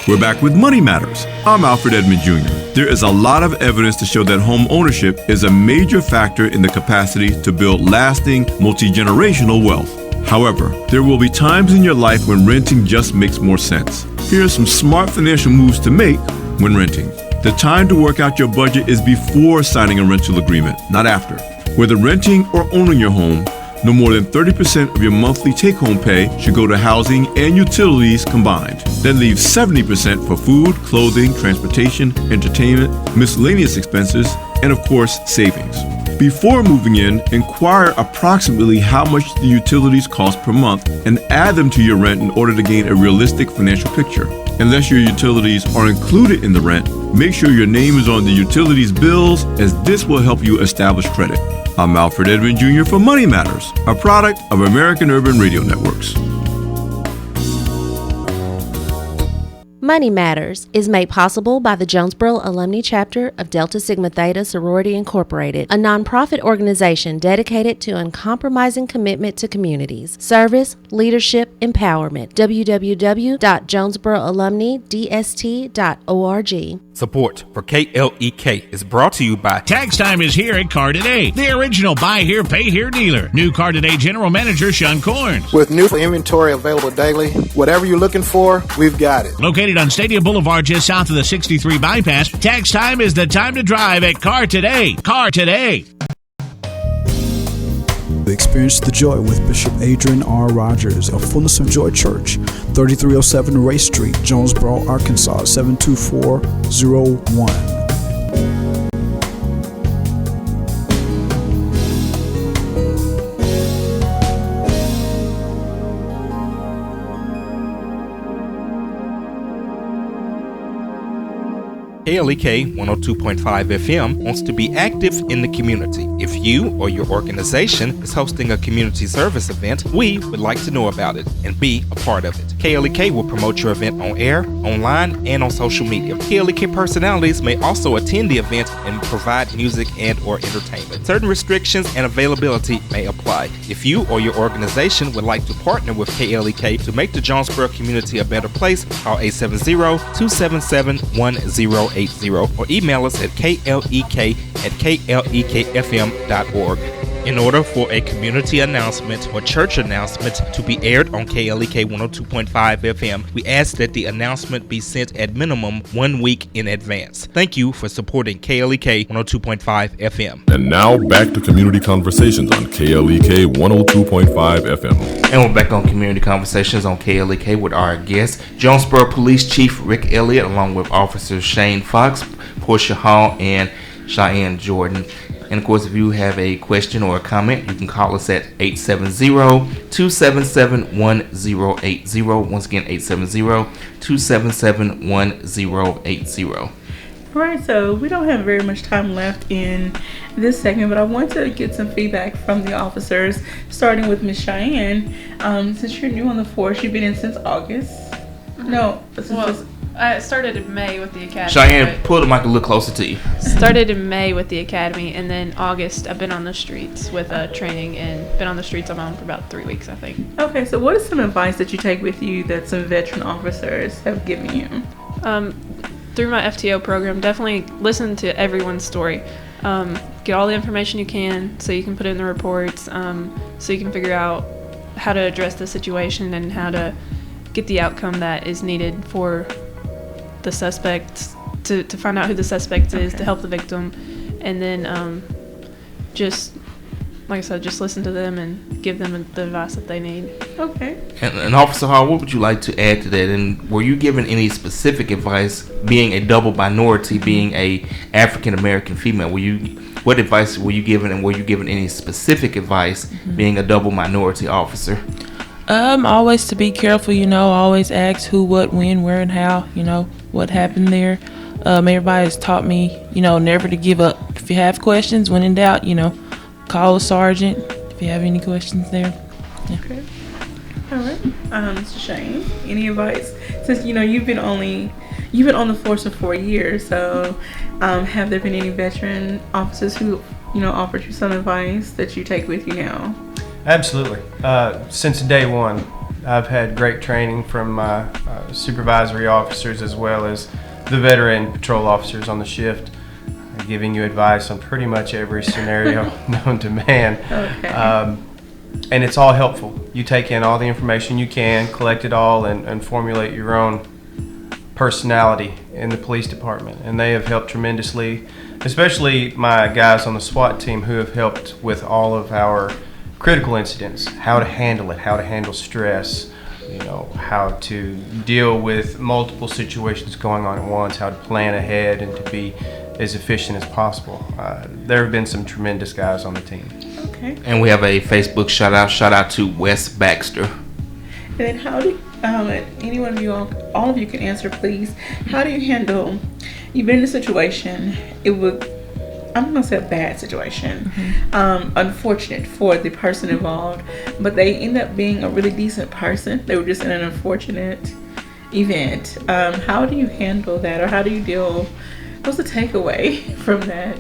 We're back with Money Matters. I'm Alfred Edmond Jr. There is a lot of evidence to show that home ownership is a major factor in the capacity to build lasting, multi-generational wealth. However, there will be times in your life when renting just makes more sense. Here are some smart financial moves to make when renting. The time to work out your budget is before signing a rental agreement, not after. Whether renting or owning your home, no more than 30% of your monthly take-home pay should go to housing and utilities combined. Then leave 70% for food, clothing, transportation, entertainment, miscellaneous expenses, and of course, savings. Before moving in, inquire approximately how much the utilities cost per month and add them to your rent in order to gain a realistic financial picture. Unless your utilities are included in the rent, make sure your name is on the utilities bills, as this will help you establish credit. I'm Alfred Edmond Jr. for Money Matters, a product of American Urban Radio Networks. Money Matters is made possible by the Jonesboro Alumni Chapter of Delta Sigma Theta Sorority Incorporated, a nonprofit organization dedicated to uncompromising commitment to communities, service, leadership, empowerment. www.jonesboroalumnidst.org. Support for KLEK is brought to you by Tax Time is here at Car Today, the original buy here, pay here dealer. New Car Today General Manager Sean Corns. With new inventory available daily, whatever you're looking for, we've got it. Located on Stadium Boulevard just south of the 63 bypass, Tax Time is the time to drive at Car Today. Car Today. Experience the joy with Bishop Adrian R. Rogers of Fullness of Joy Church, 3307 Race Street, Jonesboro, Arkansas, 72401. KLEK 102.5 FM wants to be active in the community. If you or your organization is hosting a community service event, we would like to know about it and be a part of it. KLEK will promote your event on air, online, and on social media. KLEK personalities may also attend the event and provide music and or entertainment. Certain restrictions and availability may apply. If you or your organization would like to partner with KLEK to make the Jonesboro community a better place, call 870-277-1080 or email us at klek@klekfm.org. In order for a community announcement or church announcement to be aired on KLEK 102.5 FM, we ask that the announcement be sent at minimum 1 week in advance. Thank you for supporting KLEK 102.5 FM. And now back to Community Conversations on KLEK 102.5 FM. And we're back on Community Conversations on KLEK with our guest, Jonesboro Police Chief Rick Elliott, along with Officers Shane Fox, Portia Hall, and Cheyenne Jordan. And of course, if you have a question or a comment, you can call us at 870-277-1080. Once again, 870-277-1080. Right, so we don't have very much time left in this segment, but I want to get some feedback from the officers, starting with Miss Cheyenne. Since you're new on the force, you've been in since August. No, I started in May with the academy. Cheyenne, pull the mic a little closer to you. Started in May with the academy, and then August I've been on the streets with training, and been on the streets on my own for about 3 weeks, I think. Okay, so what is some advice that you take with you that some veteran officers have given you? Through my FTO program, definitely listen to everyone's story. Get all the information you can so you can put it in the reports, so you can figure out how to address the situation and how to get the outcome that is needed for the suspect, to find out who the suspect is, to help the victim, and then just, like I said, just listen to them and give them the advice that they need. Okay. And Officer Hall, what would you like to add to that? And were you given any specific advice, being a double minority, being a African American female? What advice were you given, and were you given any specific advice, being a double minority officer? Always to be careful, always ask who, what, when, where, and how, what happened there. Everybody has taught me, never to give up. If you have questions, when in doubt, call a sergeant if you have any questions there. Yeah. Okay. All right. Mr. Shane, any advice? Since, you've been on the force for 4 years, so have there been any veteran officers who, offered you some advice that you take with you now? Absolutely. Since day one, I've had great training from my supervisory officers as well as the veteran patrol officers on the shift, giving you advice on pretty much every scenario known to man. Okay. And it's all helpful. You take in all the information you can, collect it all, and formulate your own personality in the police department. And they have helped tremendously, especially my guys on the SWAT team who have helped with all of our critical incidents, how to handle it, how to handle stress, how to deal with multiple situations going on at once, how to plan ahead and to be as efficient as possible. There have been some tremendous guys on the team. Okay. And we have a Facebook shout out to Wes Baxter. And then how do any one of you, all of you can answer, please. How do you handle, you've been in a situation, I'm going to say a bad situation, unfortunate for the person involved, but they end up being a really decent person. They were just in an unfortunate event. How do you handle that, or how do you deal, what's the takeaway from that?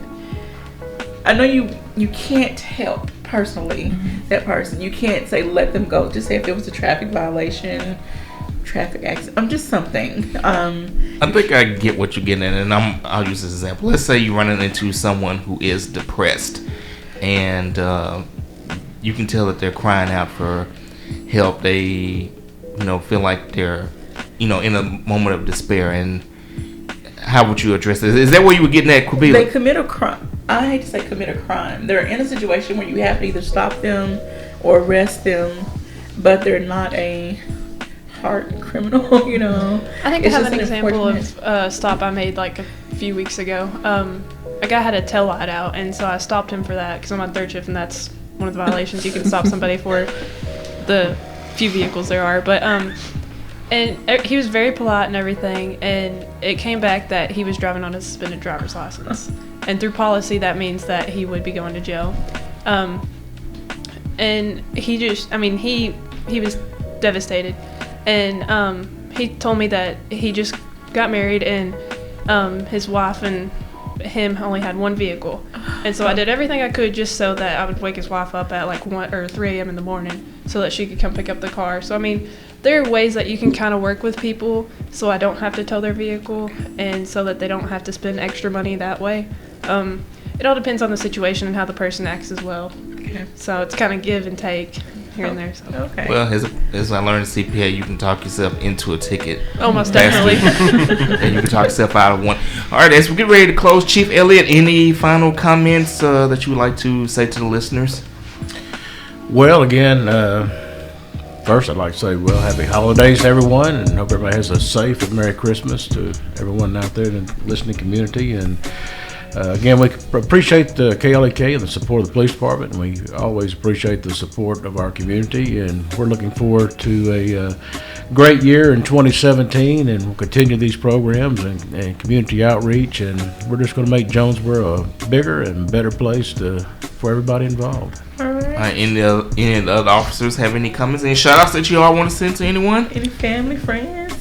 I know you can't help personally that person. You can't say let them go. Just say if it was a traffic violation, traffic accident, just something. I think I get what you're getting at, and I'll use this example. Let's say you're running into someone who is depressed, and you can tell that they're crying out for help. They, feel like they're, in a moment of despair. And how would you address this? Is that where you were getting at, Quabila? They commit a crime. I hate to say commit a crime. They're in a situation where you have to either stop them or arrest them, but they're not a hard criminal, I think I have an example of a stop I made like a few weeks ago. A guy had a tail light out, and so I stopped him for that because I'm on third shift, and that's one of the violations you can stop somebody for, the few vehicles there are. But and he was very polite and everything, and it came back that he was driving on a suspended driver's license, and through policy that means that he would be going to jail. And he just, he was devastated. And he told me that he just got married, and his wife and him only had one vehicle. And so I did everything I could just so that I would wake his wife up at like 1 or 3 a.m. in the morning so that she could come pick up the car. So, there are ways that you can kind of work with people so I don't have to tow their vehicle, and so that they don't have to spend extra money that way. It all depends on the situation and how the person acts as well. Okay. So it's kind of give and take here and there. So. Okay. Well, as I learned at CPA, you can talk yourself into a ticket. Almost definitely. And you can talk yourself out of one. All right, as we get ready to close, Chief Elliott, any final comments that you would like to say to the listeners? Well, again, first I'd like to say, happy holidays to everyone, and hope everybody has a safe and Merry Christmas to everyone out there in the listening community. And again, we appreciate the KLEK and the support of the police department, and we always appreciate the support of our community, and we're looking forward to a great year in 2017, and we'll continue these programs and community outreach, and we're just going to make Jonesboro a bigger and better place for everybody involved. All right. Any of the other officers have any comments, any shout outs that you all want to send to anyone? Any family, friends?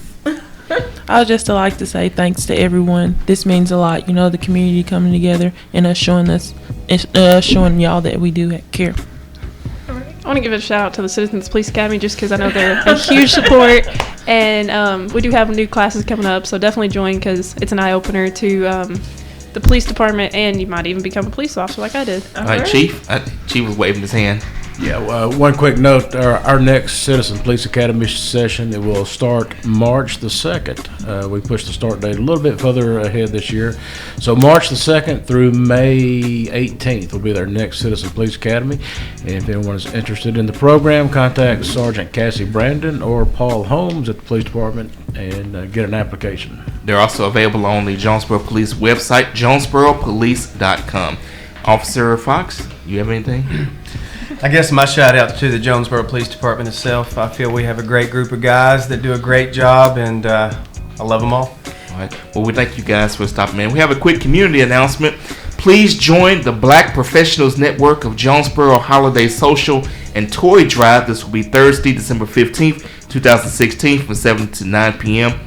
I would just like to say thanks to everyone. This means a lot, the community coming together and us showing y'all that we do care. I want to give a shout out to the Citizens Police Academy just because I know they're a huge support, and we do have new classes coming up, so definitely join because it's an eye opener to the police department, and you might even become a police officer like I did. All right, Chief. Chief was waving his hand. Yeah, one quick note, our next Citizen Police Academy session, it will start March the 2nd. We pushed the start date a little bit further ahead this year. So March the 2nd through May 18th will be their next Citizen Police Academy. And if anyone is interested in the program, contact Sergeant Cassie Brandon or Paul Holmes at the police department and get an application. They're also available on the Jonesboro Police website, jonesboropolice.com. Officer Fox, you have anything? I guess my shout out to the Jonesboro Police Department itself. I feel we have a great group of guys that do a great job, and I love them all. All right. Well, we thank you guys for stopping in. We have a quick community announcement. Please join the Black Professionals Network of Jonesboro Holiday Social and Toy Drive. This will be Thursday, December 15th, 2016 from 7 to 9 p.m.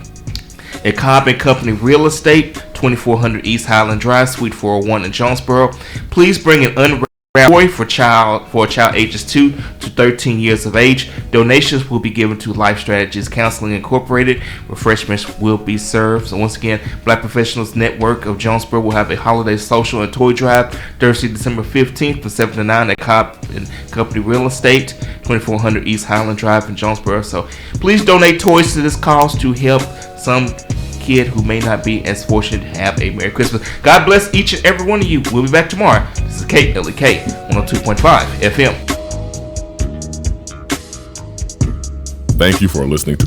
at Cobb & Company Real Estate, 2400 East Highland Drive, Suite 401 in Jonesboro. Please bring an unwrapped toy for a child ages 2 to 13 years of age. Donations will be given to Life Strategies Counseling Incorporated. Refreshments will be served. So once again, Black Professionals Network of Jonesboro will have a holiday social and toy drive Thursday, December 15th from 7 to 9 at Cobb & Company Real Estate, 2400 East Highland Drive in Jonesboro. So please donate toys to this cause to help some kid who may not be as fortunate to have a Merry Christmas. God bless each and every one of you. We'll be back tomorrow. This is KLEK 102.5 FM. Thank you for listening to